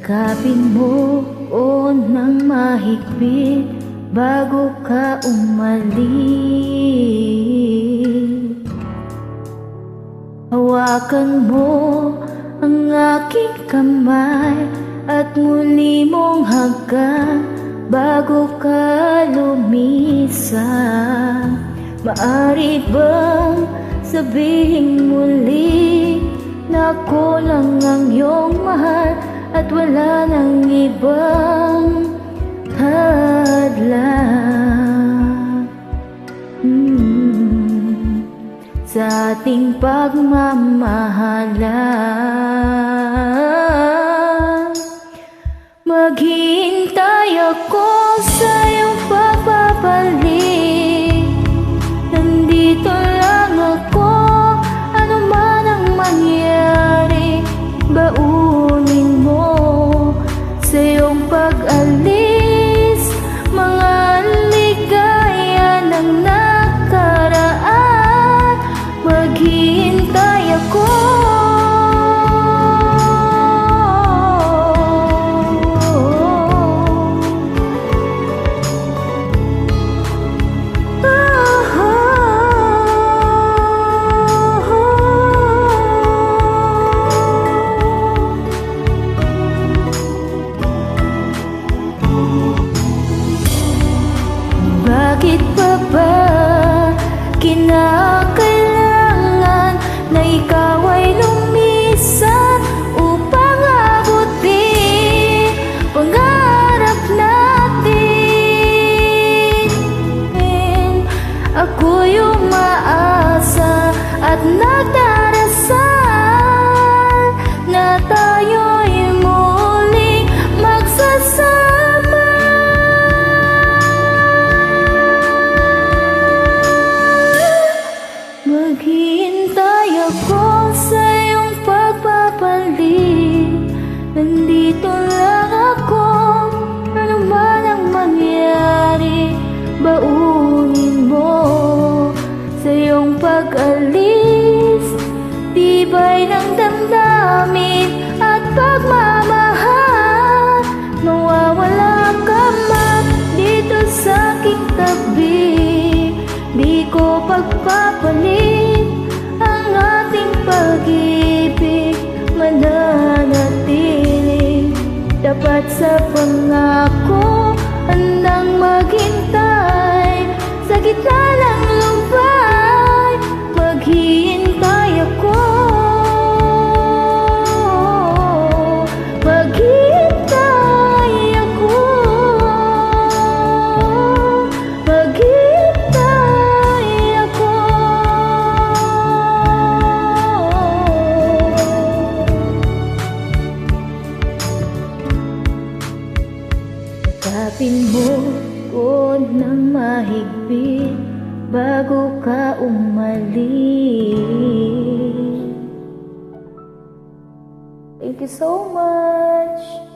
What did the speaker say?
Yakapin mo ko ng mahigpit bago ka umalis. Hawakan mo ang aking kamay at muli mong hagkan bago ka lumisan. Maari bang sabihin muli na ako lang ang iyong mahal at wala nang ibang hadlang sa ating pagmamahalan? Maghihintay ako sa iyong pagbabalik. Nandito lang ako, ano man ang mangyari. Baunin mo sa iyong pag-alis mga ligaya ng nakaraan. Maghihintay ako. Bakit pa ba kinakailangan na ikaw ay lumisan upang abutin pangarap natin? Ako'y umaasa at nagdarasal na tayo'y muling magsasama. Maghihintay ako sa iyong pagbabalik. Nandito lang ako, ano man ang mangyari. Baunin mo sa iyong pag-alis tibay ng damdamin at pagmamahal. Mawawala ka man dito sa aking tabi, di ko pagpapalit ang ating pag-ibig. Mananatili dapat sa pangako, handang maghintay sa gitna ng lumbay. Maghihintay ako. Maghihintay ako. Maghihintay ako. Yakapin mo ko ng mahigpit bago ka umalis. Thank you so much.